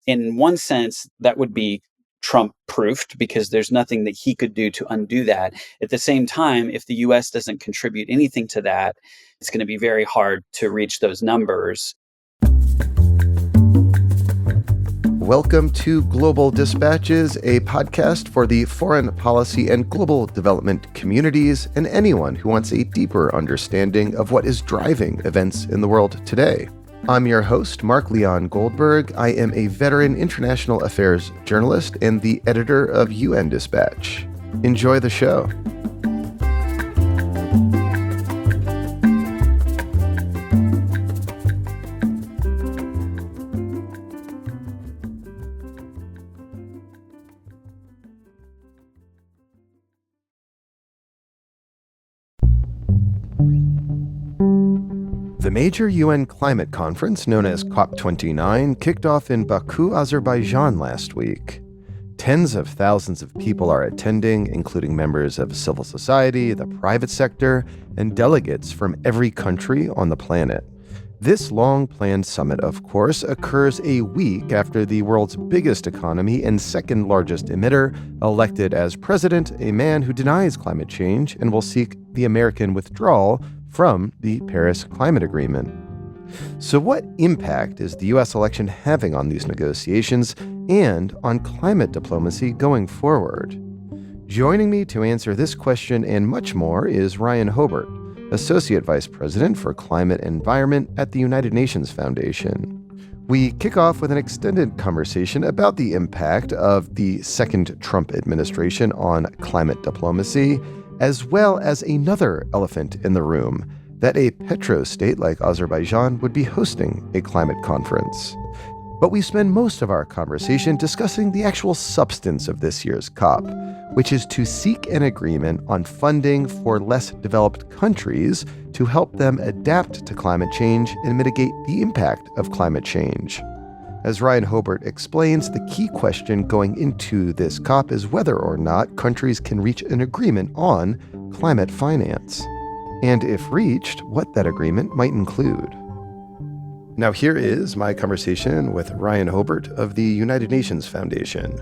in one sense, that would be Trump-proofed because there's nothing that he could do to undo that. At the same time, if the U.S. doesn't contribute anything to that, it's going to be very hard to reach those numbers. Welcome to Global Dispatches, a podcast for the foreign policy and global development communities and anyone who wants a deeper understanding of what is driving events in the world today. I'm your host, Mark Leon Goldberg. I am a veteran international affairs journalist and the editor of UN Dispatch. Enjoy the show. The major UN climate conference, known as COP29, kicked off in Baku, Azerbaijan last week. Tens of thousands of people are attending, including members of civil society, the private sector, and delegates from every country on the planet. This long-planned summit, of course, occurs a week after the world's biggest economy and second largest emitter elected as president a man who denies climate change and will seek the American withdrawal from the Paris Climate Agreement. So what impact is the U.S. election having on these negotiations and on climate diplomacy going forward? Joining me to answer this question and much more is Ryan Hobert, Associate Vice President for Climate and Environment at the United Nations Foundation. We kick off with an extended conversation about the impact of the second Trump administration on climate diplomacy, as well as another elephant in the room, that a petrostate like Azerbaijan would be hosting a climate conference. But we spend most of our conversation discussing the actual substance of this year's COP, which is to seek an agreement on funding for less developed countries to help them adapt to climate change and mitigate the impact of climate change. As Ryan Hobert explains, the key question going into this COP is whether or not countries can reach an agreement on climate finance, and if reached, what that agreement might include. Now here is my conversation with Ryan Hobert of the United Nations Foundation.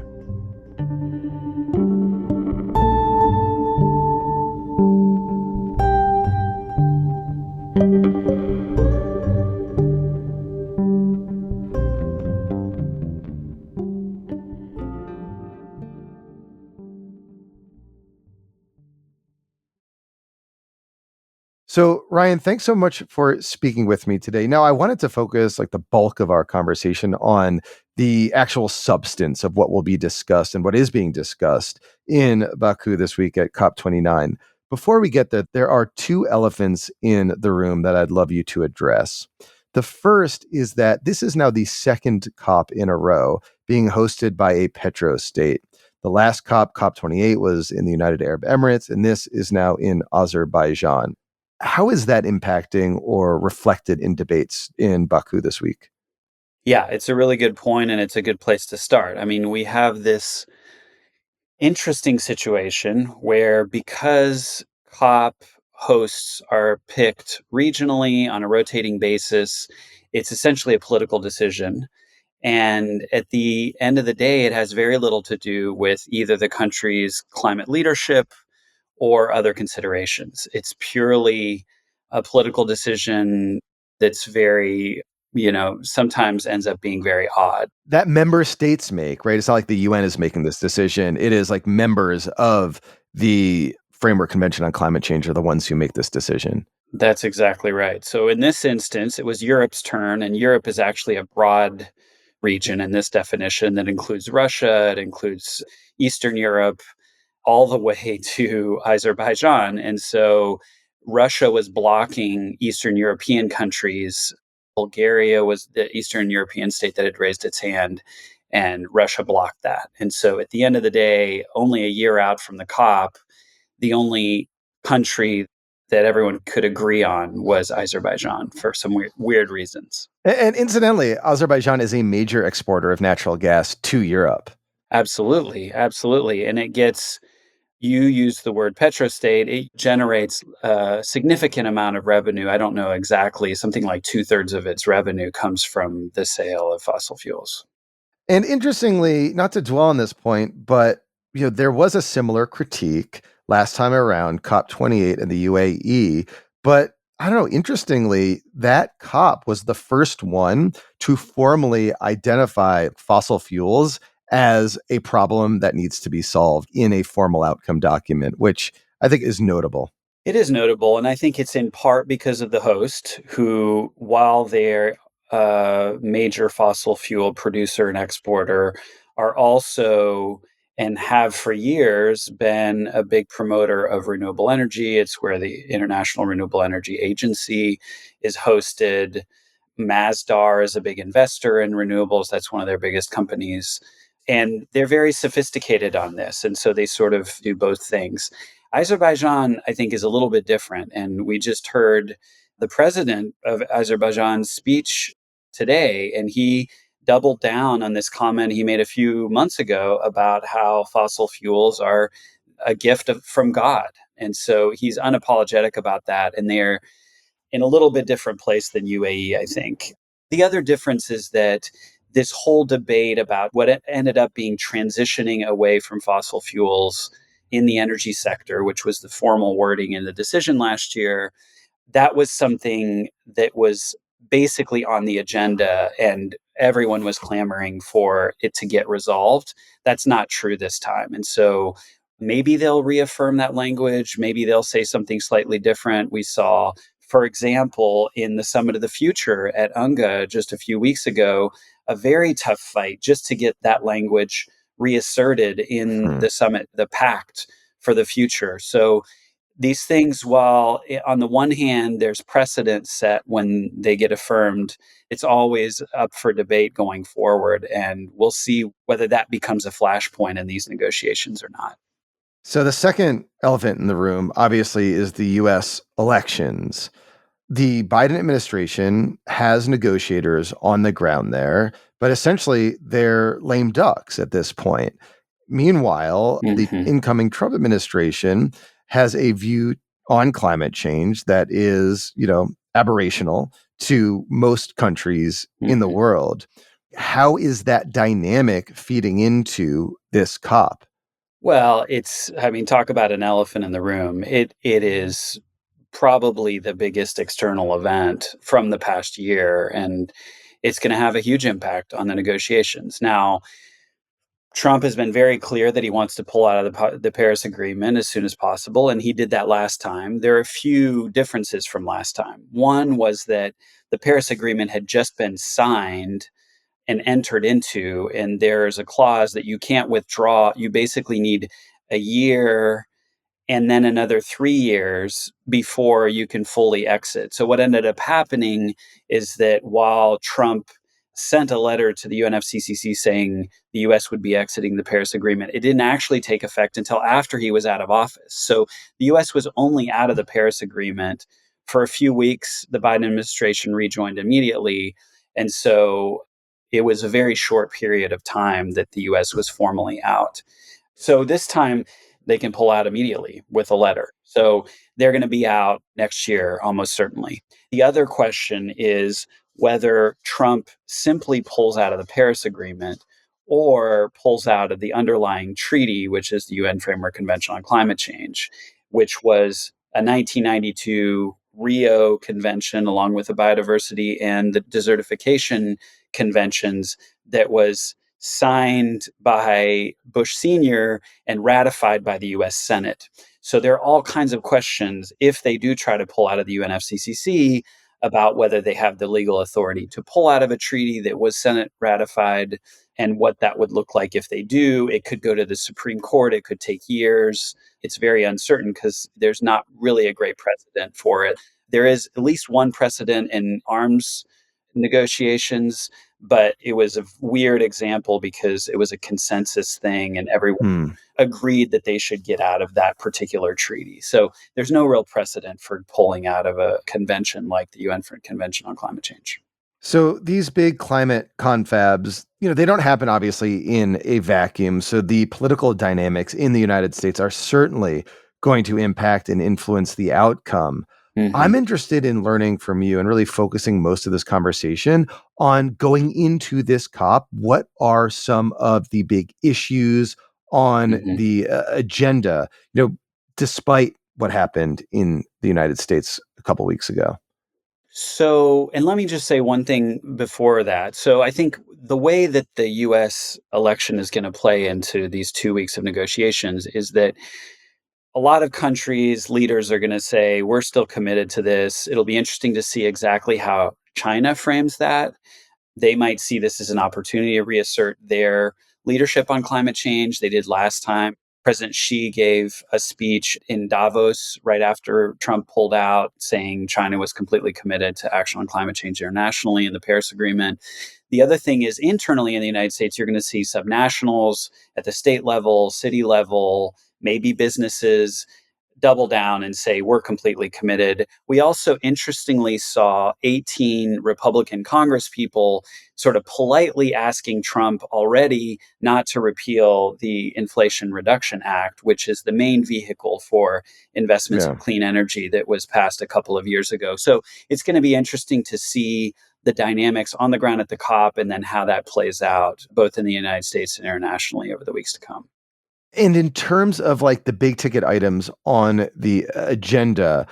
So, Ryan, thanks so much for speaking with me today. Now, I wanted to focus the bulk of our conversation on the actual substance of what will be discussed and what is being discussed in Baku this week at COP29. Before we get there are two elephants in the room that I'd love you to address. The first is that this is now the second COP in a row being hosted by a petrostate. The last COP, COP28, was in the United Arab Emirates, and this is now in Azerbaijan. How is that impacting or reflected in debates in Baku this week? Yeah, it's a really good point, and it's a good place to start. I mean, we have this interesting situation where because COP hosts are picked regionally on a rotating basis, it's essentially a political decision. And at the end of the day, it has very little to do with either the country's climate leadership or other considerations. It's purely a political decision that's very, sometimes ends up being very odd. That member states make, right? It's not like the UN is making this decision. It is like members of the Framework Convention on Climate Change are the ones who make this decision. That's exactly right. So in this instance, it was Europe's turn, and Europe is actually a broad region in this definition that includes Russia, it includes Eastern Europe, all the way to Azerbaijan. And so Russia was blocking Eastern European countries. Bulgaria was the Eastern European state that had raised its hand, and Russia blocked that. And so at the end of the day, only a year out from the COP, the only country that everyone could agree on was Azerbaijan for some weird reasons. And incidentally, Azerbaijan is a major exporter of natural gas to Europe. Absolutely, absolutely. And you use the word petrostate, it generates a significant amount of revenue. I don't know exactly, something like 2/3 of its revenue comes from the sale of fossil fuels. And interestingly, not to dwell on this point, but there was a similar critique last time around COP28 in the UAE. But I don't know, interestingly, that COP was the first one to formally identify fossil fuels as a problem that needs to be solved in a formal outcome document, which I think is notable. It is notable, and I think it's in part because of the host, who, while they're a major fossil fuel producer and exporter, are also and have for years been a big promoter of renewable energy. It's where the International Renewable Energy Agency is hosted. Masdar is a big investor in renewables. That's one of their biggest companies. And they're very sophisticated on this. And so they sort of do both things. Azerbaijan, I think, is a little bit different. And we just heard the president of Azerbaijan's speech today, and he doubled down on this comment he made a few months ago about how fossil fuels are a gift from God. And so he's unapologetic about that. And they're in a little bit different place than UAE, I think. The other difference is that this whole debate about what it ended up being transitioning away from fossil fuels in the energy sector, which was the formal wording in the decision last year, that was something that was basically on the agenda and everyone was clamoring for it to get resolved. That's not true this time. And so maybe they'll reaffirm that language. Maybe they'll say something slightly different. We saw, for example, in the Summit of the Future at UNGA just a few weeks ago, a very tough fight just to get that language reasserted in Hmm. the summit, the pact for the future. So these things, while on the one hand, there's precedent set when they get affirmed, it's always up for debate going forward. And we'll see whether that becomes a flashpoint in these negotiations or not. So the second elephant in the room, obviously, is the US elections. The Biden administration has negotiators on the ground there, but essentially they're lame ducks at this point. Meanwhile, the Hmm. incoming Trump administration has a view on climate change that is, aberrational to most countries in the Hmm. world. How is that dynamic feeding into this COP? Well, I mean, talk about an elephant in the room. It is probably the biggest external event from the past year, and it's going to have a huge impact on the negotiations. Now, Trump has been very clear that he wants to pull out of the Paris Agreement as soon as possible, and he did that last time. There are a few differences from last time. One was that the Paris Agreement had just been signed and entered into, and there's a clause that you can't withdraw. You basically need a year and then another 3 years before you can fully exit. So, what ended up happening is that while Trump sent a letter to the UNFCCC saying the US would be exiting the Paris Agreement, it didn't actually take effect until after he was out of office. So, the US was only out of the Paris Agreement for a few weeks. The Biden administration rejoined immediately. And so, it was a very short period of time that the US was formally out. So this time they can pull out immediately with a letter. So they're going to be out next year, almost certainly. The other question is whether Trump simply pulls out of the Paris Agreement or pulls out of the underlying treaty, which is the UN Framework Convention on Climate Change, which was a 1992 Rio Convention, along with the biodiversity and the desertification conventions, that was signed by Bush Sr. and ratified by the US Senate. So there are all kinds of questions if they do try to pull out of the UNFCCC about whether they have the legal authority to pull out of a treaty that was Senate ratified and what that would look like if they do. It could go to the Supreme Court, it could take years. It's very uncertain because there's not really a great precedent for it. There is at least one precedent in arms negotiations, but it was a weird example because it was a consensus thing and everyone Hmm. agreed that they should get out of that particular treaty. So there's no real precedent for pulling out of a convention like the UN Convention on Climate Change. So these big climate confabs, they don't happen obviously in a vacuum. So the political dynamics in the United States are certainly going to impact and influence the outcome. I'm Hmm. interested in learning from you and really focusing most of this conversation on going into this COP. What are some of the big issues on Hmm. the agenda, despite what happened in the United States a couple weeks ago? So, and let me just say one thing before that. So, I think the way that the US election is going to play into these 2 weeks of negotiations is that a lot of countries' leaders are going to say, we're still committed to this. It'll be interesting to see exactly how China frames that. They might see this as an opportunity to reassert their leadership on climate change. They did last time. President Xi gave a speech in Davos right after Trump pulled out, saying China was completely committed to action on climate change internationally in the Paris Agreement. The other thing is internally in the United States, you're going to see subnationals at the state level, city level, maybe businesses double down and say we're completely committed. We also interestingly saw 18 Republican Congress people sort of politely asking Trump already not to repeal the Inflation Reduction Act, which is the main vehicle for investments in Yeah. clean energy that was passed a couple of years ago. So it's going to be interesting to see the dynamics on the ground at the COP and then how that plays out both in the United States and internationally over the weeks to come. And in terms of like the big ticket items on the agenda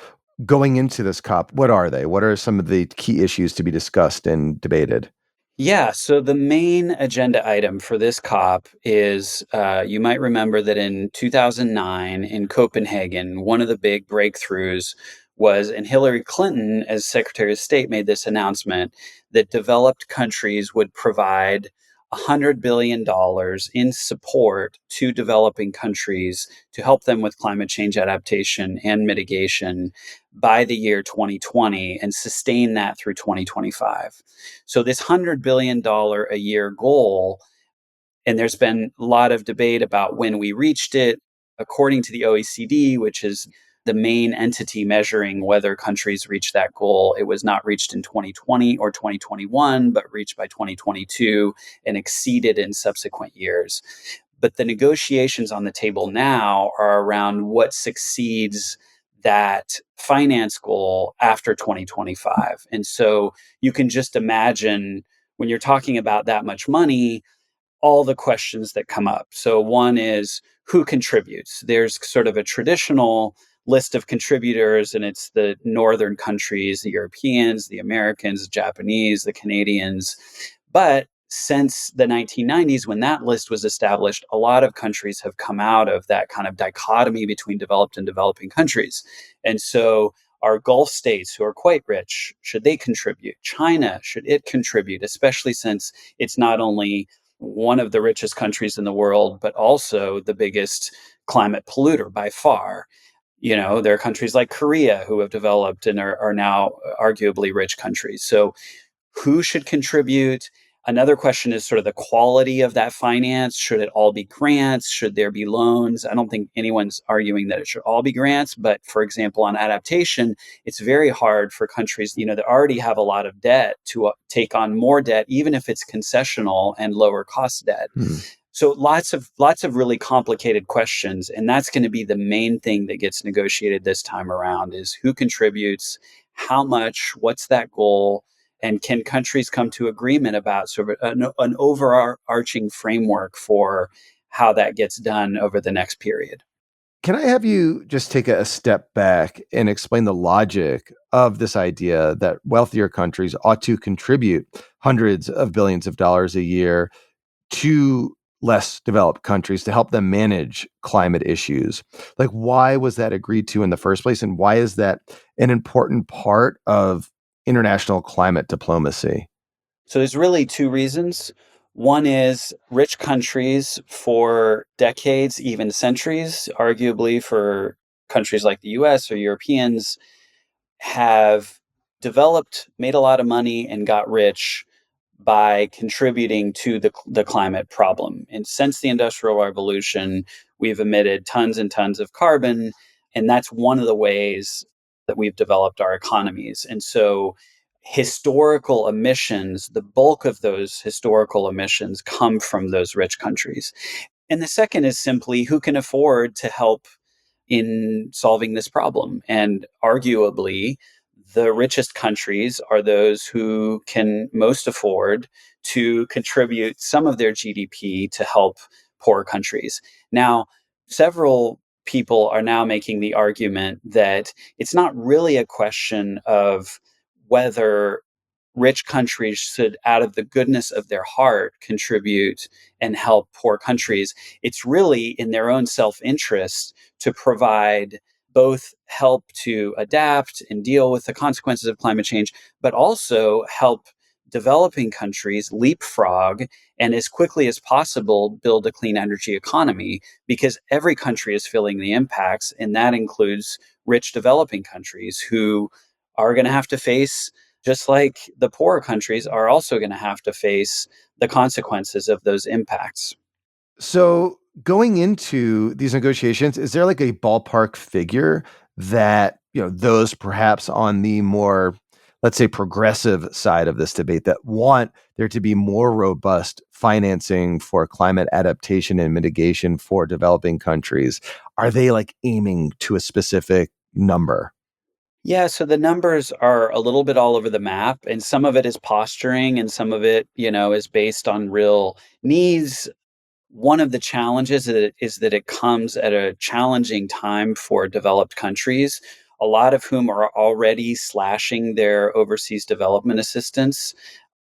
going into this COP, what are they? What are some of the key issues to be discussed and debated? Yeah, so the main agenda item for this COP is you might remember that in 2009 in Copenhagen, one of the big breakthroughs was, and Hillary Clinton, as Secretary of State, made this announcement that developed countries would provide $100 billion in support to developing countries to help them with climate change adaptation and mitigation by the year 2020 and sustain that through 2025. So this $100 billion a year goal, and there's been a lot of debate about when we reached it. According to the OECD, which is the main entity measuring whether countries reach that goal, it was not reached in 2020 or 2021, but reached by 2022 and exceeded in subsequent years. But the negotiations on the table now are around what succeeds that finance goal after 2025. And so you can just imagine when you're talking about that much money, all the questions that come up. So, one is who contributes? There's sort of a traditional list of contributors, and it's the northern countries, the Europeans, the Americans, the Japanese, the Canadians. But since the 1990s, when that list was established, a lot of countries have come out of that kind of dichotomy between developed and developing countries. And so, our Gulf states who are quite rich, should they contribute? China, should it contribute? Especially since it's not only one of the richest countries in the world, but also the biggest climate polluter by far. You know, there are countries like Korea who have developed and are now arguably rich countries. So who should contribute? Another question is sort of the quality of that finance. Should it all be grants? Should there be loans? I don't think anyone's arguing that it should all be grants, but for example, on adaptation, it's very hard for countries, that already have a lot of debt to take on more debt, even if it's concessional and lower cost debt. Hmm. So lots of really complicated questions, and that's going to be the main thing that gets negotiated this time around is who contributes, how much, what's that goal, and can countries come to agreement about sort of an overarching framework for how that gets done over the next period. Can I have you just take a step back and explain the logic of this idea that wealthier countries ought to contribute hundreds of billions of dollars a year to less developed countries to help them manage climate issues? Like, why was that agreed to in the first place? And why is that an important part of international climate diplomacy? So there's really two reasons. One is rich countries for decades, even centuries, arguably for countries like the US or Europeans, have developed, made a lot of money, and got rich by contributing to the climate problem. And since the Industrial Revolution, we've emitted tons and tons of carbon. And that's one of the ways that we've developed our economies. And so, historical emissions, the bulk of those historical emissions come from those rich countries. And the second is simply who can afford to help in solving this problem. And arguably, the richest countries are those who can most afford to contribute some of their GDP to help poor countries. Now, several people are now making the argument that it's not really a question of whether rich countries should, out of the goodness of their heart, contribute and help poor countries. It's really in their own self interest to provide both help to adapt and deal with the consequences of climate change, but also help developing countries leapfrog and as quickly as possible build a clean energy economy, because every country is feeling the impacts, and that includes rich developing countries who are going to have to face, just like the poorer countries are also going to have to face, the consequences of those impacts. So, going into these negotiations, is there like a ballpark figure that, those perhaps on the more, let's say, progressive side of this debate that want there to be more robust financing for climate adaptation and mitigation for developing countries, are they like aiming to a specific number? Yeah, so the numbers are a little bit all over the map, and some of it is posturing, and some of it, is based on real needs. One of the challenges is that it comes at a challenging time for developed countries, a lot of whom are already slashing their overseas development assistance.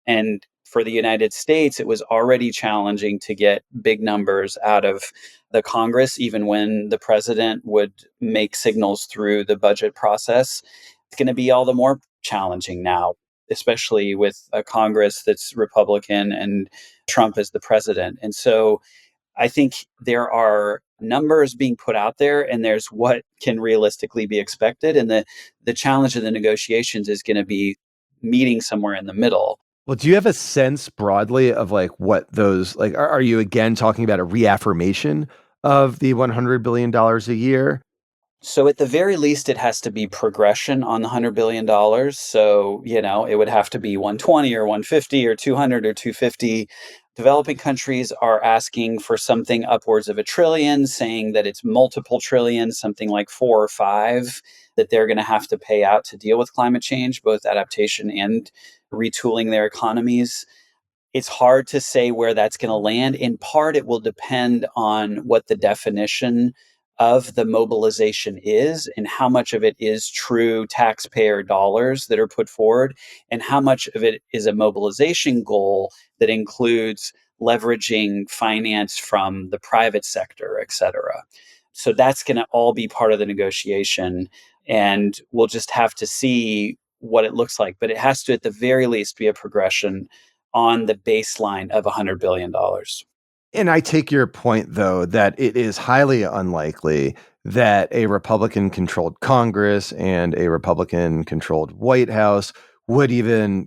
And for the United States, it was already challenging to get big numbers out of the Congress, even when the president would make signals through the budget process. It's going to be all the more challenging now, especially with a Congress that's Republican and Trump as the president. And so I think there are numbers being put out there, and there's what can realistically be expected. And the challenge of the negotiations is going to be meeting somewhere in the middle. Well, do you have a sense broadly of like what those like are you again talking about a reaffirmation of the $100 billion a year? So at the very least, it has to be progression on the $100 billion. So, it would have to be 120 or 150 or 200 or 250. Developing countries are asking for something upwards of a trillion, saying that it's multiple trillions, something like four or five, that they're going to have to pay out to deal with climate change, both adaptation and retooling their economies. It's hard to say where that's going to land. In part, it will depend on what the definition of the mobilization is and how much of it is true taxpayer dollars that are put forward, and how much of it is a mobilization goal that includes leveraging finance from the private sector, et cetera. So that's going to all be part of the negotiation. And we'll just have to see what it looks like. But it has to, at the very least, be a progression on the baseline of $100 billion. And I take your point, though, that it is highly unlikely that a Republican controlled Congress and a Republican controlled White House would even,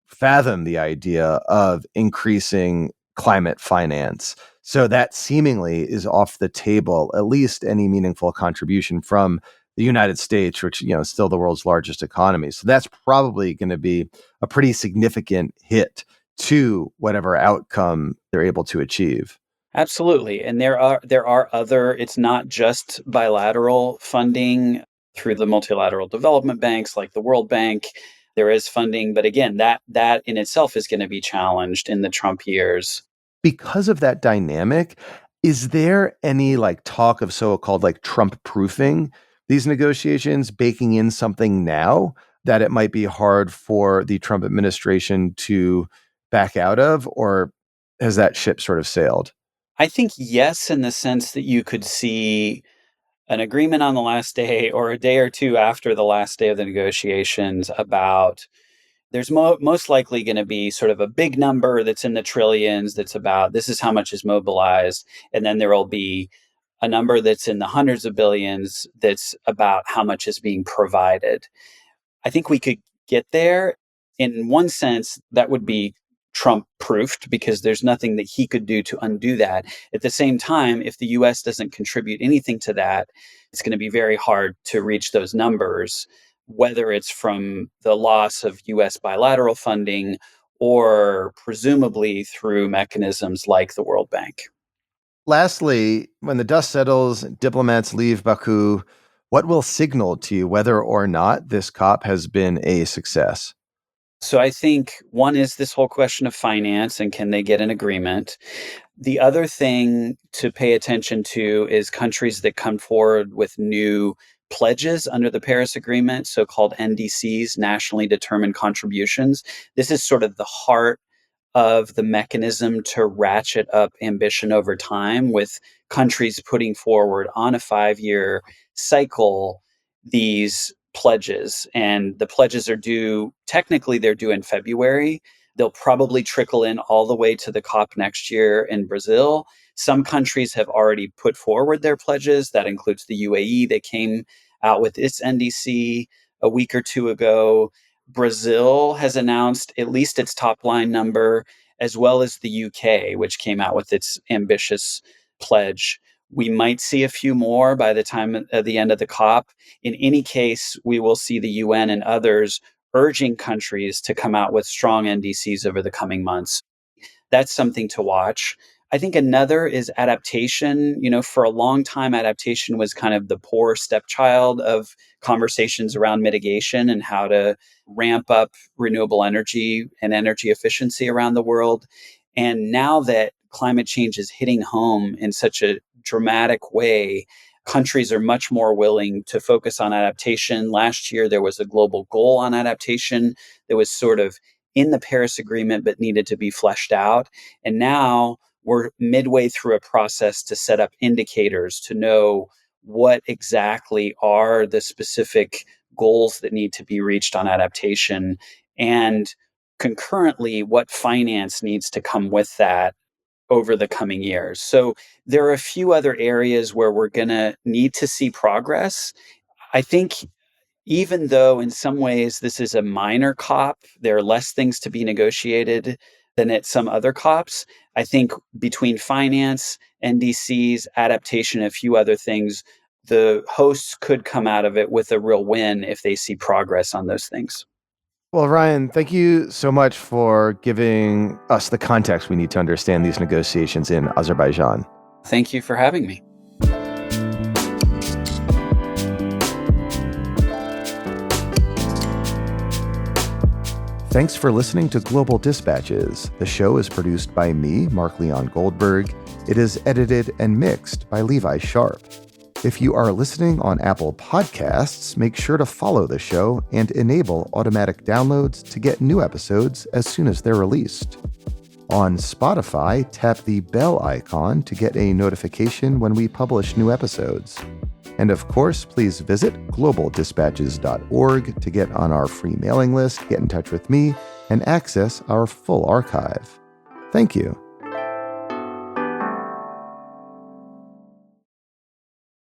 fathom the idea of increasing climate finance. So that seemingly is off the table, at least any meaningful contribution from the United States, which, is still the world's largest economy. So that's probably going to be a pretty significant hit to whatever outcome they're able to achieve. Absolutely. And there are other, it's not just bilateral funding through the multilateral development banks like the World Bank. There is funding, but again, that in itself is going to be challenged in the Trump years. Because of that dynamic, is there any like talk of so-called like Trump proofing these negotiations, baking in something now that it might be hard for the Trump administration to back out of, or has that ship sort of sailed? I think yes, in the sense that you could see an agreement on the last day or a day or two after the last day of the negotiations about, there's most likely going to be sort of a big number that's in the trillions, that's about, this is how much is mobilized, and then there will be a number that's in the hundreds of billions that's about how much is being provided. I think we could get there. In one sense, that would be Trump proofed, because there's nothing that he could do to undo that. At the same time, if the US doesn't contribute anything to that, it's going to be very hard to reach those numbers, whether it's from the loss of US bilateral funding or presumably through mechanisms like the World Bank. Lastly, when the dust settles, diplomats leave Baku, what will signal to you whether or not this COP has been a success? So I think one is this whole question of finance and can they get an agreement? The other thing to pay attention to is countries that come forward with new pledges under the Paris Agreement, so called NDCs, nationally determined contributions. This is sort of the heart of the mechanism to ratchet up ambition over time, with countries putting forward on a 5-year cycle these pledges. And the pledges are due, technically, they're due in February. They'll probably trickle in all the way to the COP next year in Brazil. Some countries have already put forward their pledges. That includes the UAE. They came out with its NDC a week or two ago. Brazil has announced at least its top line number, as well as the UK, which came out with its ambitious pledge. We might see a few more by the time at the end of the COP. In any case, we will see the UN and others urging countries to come out with strong NDCs over the coming months. That's something to watch. I think another is adaptation. For a long time, adaptation was kind of the poor stepchild of conversations around mitigation and how to ramp up renewable energy and energy efficiency around the world. And now that climate change is hitting home in such a dramatic way, countries are much more willing to focus on adaptation. Last year, there was a global goal on adaptation that was sort of in the Paris Agreement but needed to be fleshed out. And now we're midway through a process to set up indicators to know what exactly are the specific goals that need to be reached on adaptation, and concurrently what finance needs to come with that over the coming years. So there are a few other areas where we're going to need to see progress. I think even though in some ways this is a minor COP, there are less things to be negotiated than at some other COPs. I think between finance, NDCs, adaptation, and a few other things, the hosts could come out of it with a real win if they see progress on those things. Well, Ryan, thank you so much for giving us the context we need to understand these negotiations in Azerbaijan. Thank you for having me. Thanks for listening to Global Dispatches. The show is produced by me, Mark Leon Goldberg. It is edited and mixed by Levi Sharp. If you are listening on Apple Podcasts, make sure to follow the show and enable automatic downloads to get new episodes as soon as they're released. On Spotify, tap the bell icon to get a notification when we publish new episodes. And of course, please visit globaldispatches.org to get on our free mailing list, get in touch with me, and access our full archive. Thank you.